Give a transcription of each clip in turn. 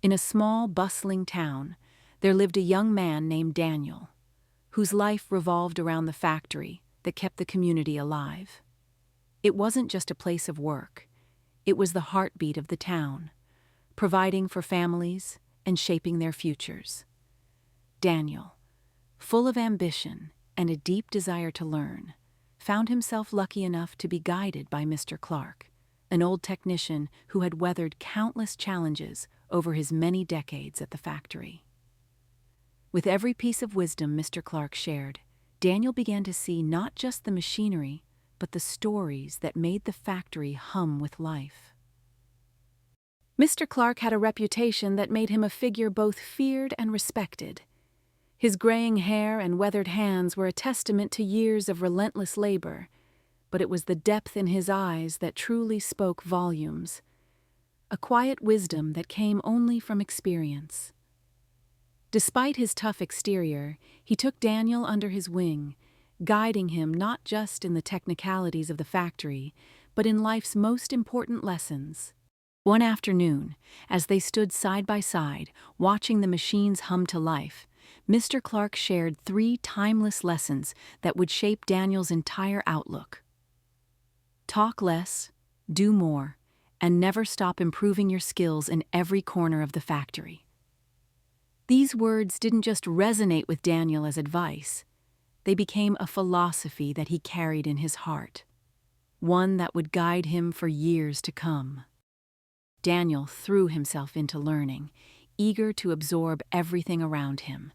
In a small, bustling town, there lived a young man named Daniel, whose life revolved around the factory that kept the community alive. It wasn't just a place of work, it was the heartbeat of the town, providing for families and shaping their futures. Daniel, full of ambition and a deep desire to learn, found himself lucky enough to be guided by Mr. Clark, an old technician who had weathered countless challenges over his many decades at the factory. With every piece of wisdom Mr. Clark shared, Daniel began to see not just the machinery, but the stories that made the factory hum with life. Mr. Clark had a reputation that made him a figure both feared and respected. His graying hair and weathered hands were a testament to years of relentless labor, but it was the depth in his eyes that truly spoke volumes, a quiet wisdom that came only from experience. Despite his tough exterior, he took Daniel under his wing, guiding him not just in the technicalities of the factory, but in life's most important lessons. One afternoon, as they stood side by side, watching the machines hum to life, Mr. Clark shared 3 timeless lessons that would shape Daniel's entire outlook. Talk less, do more, and never stop improving your skills in every corner of the factory. These words didn't just resonate with Daniel as advice, they became a philosophy that he carried in his heart, one that would guide him for years to come. Daniel threw himself into learning, eager to absorb everything around him.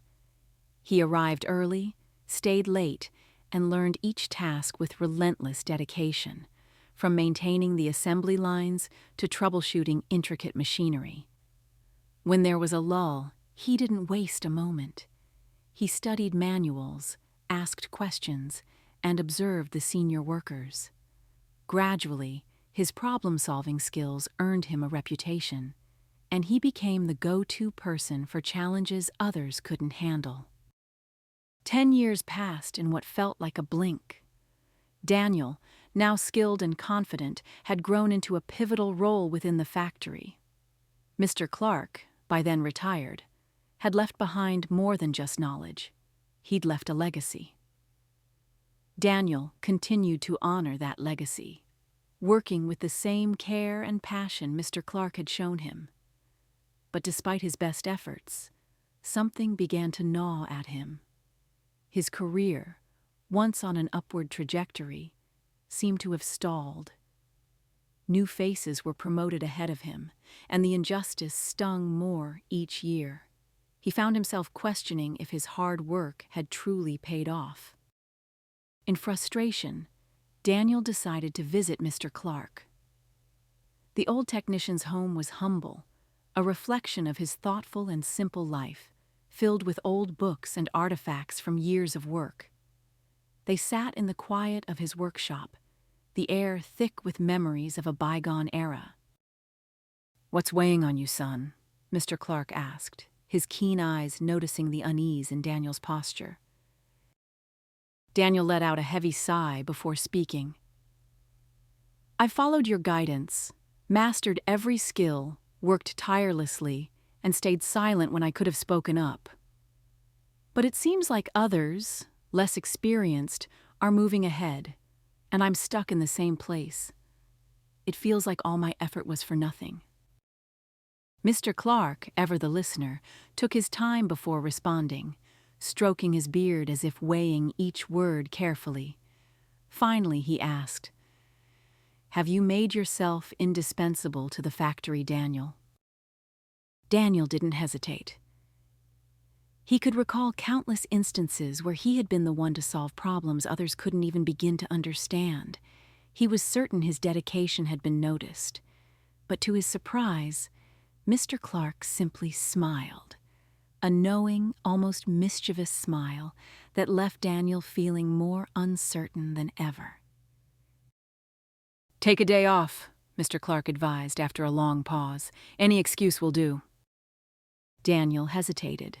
He arrived early, stayed late, and learned each task with relentless dedication, from maintaining the assembly lines to troubleshooting intricate machinery. When there was a lull, he didn't waste a moment. He studied manuals, asked questions, and observed the senior workers. Gradually, his problem-solving skills earned him a reputation, and he became the go-to person for challenges others couldn't handle. 10 years passed in what felt like a blink. Daniel, now skilled and confident, had grown into a pivotal role within the factory. Mr. Clark, by then retired, had left behind more than just knowledge. He'd left a legacy. Daniel continued to honor that legacy, working with the same care and passion Mr. Clark had shown him. But despite his best efforts, something began to gnaw at him. His career, once on an upward trajectory, seemed to have stalled. New faces were promoted ahead of him, and the injustice stung more each year. He found himself questioning if his hard work had truly paid off. In frustration, Daniel decided to visit Mr. Clark. The old technician's home was humble, a reflection of his thoughtful and simple life, filled with old books and artifacts from years of work. They sat in the quiet of his workshop, the air thick with memories of a bygone era. "What's weighing on you, son?" Mr. Clark asked, his keen eyes noticing the unease in Daniel's posture. Daniel let out a heavy sigh before speaking. "I followed your guidance, mastered every skill, worked tirelessly, and stayed silent when I could have spoken up. But it seems like others, less experienced, are moving ahead, and I'm stuck in the same place. It feels like all my effort was for nothing." Mr. Clark, ever the listener, took his time before responding, stroking his beard as if weighing each word carefully. Finally, he asked, "Have you made yourself indispensable to the factory, Daniel?" Daniel didn't hesitate. He could recall countless instances where he had been the one to solve problems others couldn't even begin to understand. He was certain his dedication had been noticed. But to his surprise, Mr. Clark simply smiled, a knowing, almost mischievous smile that left Daniel feeling more uncertain than ever. "Take a day off," Mr. Clark advised after a long pause. "Any excuse will do." Daniel hesitated.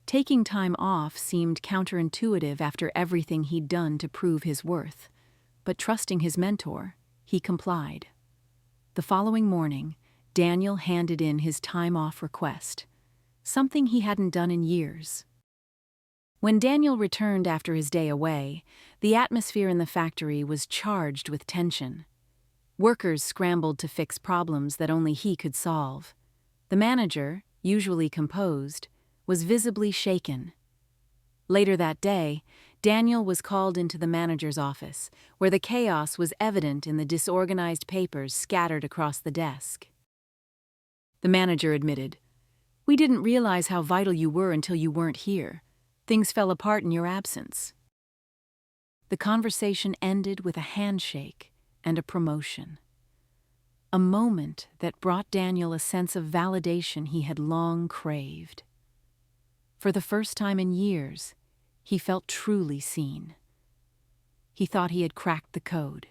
Taking time off seemed counterintuitive after everything he'd done to prove his worth, but trusting his mentor, he complied. The following morning, Daniel handed in his time-off request, something he hadn't done in years. When Daniel returned after his day away, the atmosphere in the factory was charged with tension. Workers scrambled to fix problems that only he could solve. The manager, usually composed, was visibly shaken. Later that day, Daniel was called into the manager's office, where the chaos was evident in the disorganized papers scattered across the desk. The manager admitted, "We didn't realize how vital you were until you weren't here. Things fell apart in your absence." The conversation ended with a handshake and a promotion. A moment that brought Daniel a sense of validation he had long craved. For the first time in years, he felt truly seen. He thought he had cracked the code.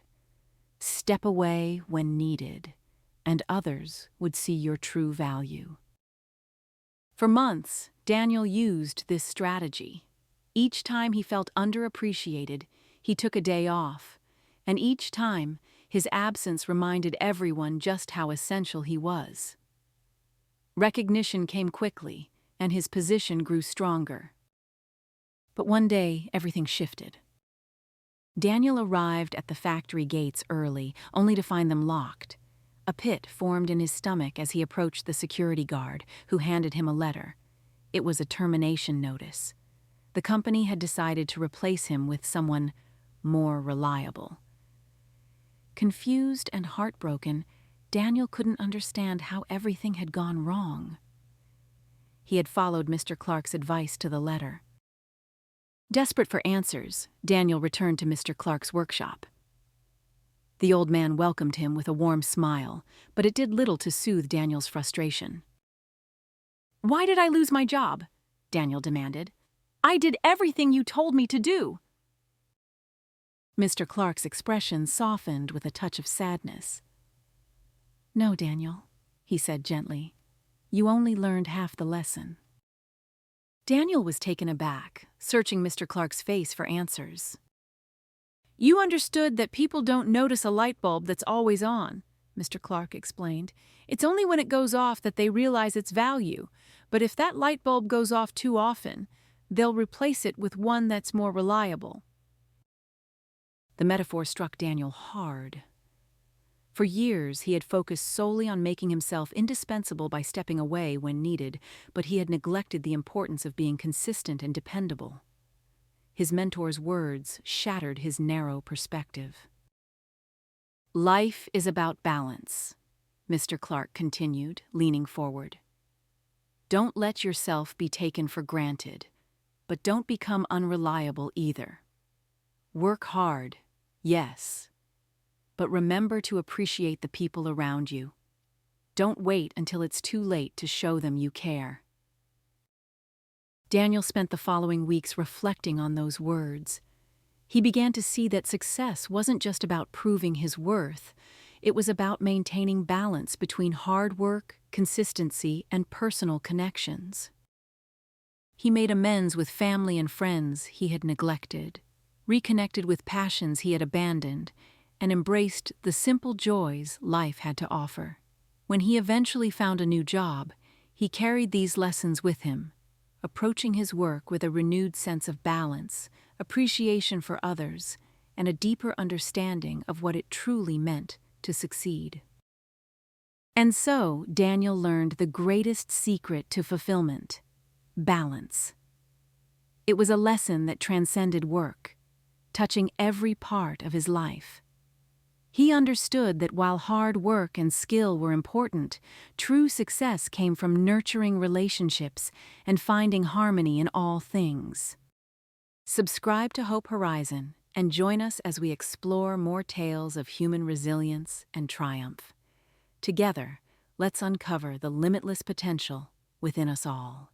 Step away when needed, and others would see your true value. For months, Daniel used this strategy. Each time he felt underappreciated, he took a day off, and each time, his absence reminded everyone just how essential he was. Recognition came quickly, and his position grew stronger. But one day, everything shifted. Daniel arrived at the factory gates early, only to find them locked. A pit formed in his stomach as he approached the security guard, who handed him a letter. It was a termination notice. The company had decided to replace him with someone more reliable. Confused and heartbroken, Daniel couldn't understand how everything had gone wrong. He had followed Mr. Clark's advice to the letter. Desperate for answers, Daniel returned to Mr. Clark's workshop. The old man welcomed him with a warm smile, but it did little to soothe Daniel's frustration. "Why did I lose my job?" Daniel demanded. "I did everything you told me to do." Mr. Clark's expression softened with a touch of sadness. "No, Daniel," he said gently. "You only learned half the lesson." Daniel was taken aback, searching Mr. Clark's face for answers. "You understood that people don't notice a light bulb that's always on," Mr. Clark explained. "It's only when it goes off that they realize its value. But if that light bulb goes off too often, they'll replace it with one that's more reliable." The metaphor struck Daniel hard. For years, he had focused solely on making himself indispensable by stepping away when needed, but he had neglected the importance of being consistent and dependable. His mentor's words shattered his narrow perspective. "Life is about balance," Mr. Clark continued, leaning forward. "Don't let yourself be taken for granted, but don't become unreliable either. Work hard, yes, but remember to appreciate the people around you. Don't wait until it's too late to show them you care." Daniel spent the following weeks reflecting on those words. He began to see that success wasn't just about proving his worth, it was about maintaining balance between hard work, consistency, and personal connections. He made amends with family and friends he had neglected, reconnected with passions he had abandoned, and embraced the simple joys life had to offer. When he eventually found a new job, he carried these lessons with him, approaching his work with a renewed sense of balance, appreciation for others, and a deeper understanding of what it truly meant to succeed. And so, Daniel learned the greatest secret to fulfillment: balance. It was a lesson that transcended work, touching every part of his life. He understood that while hard work and skill were important, true success came from nurturing relationships and finding harmony in all things. Subscribe to Hope Horizon and join us as we explore more tales of human resilience and triumph. Together, let's uncover the limitless potential within us all.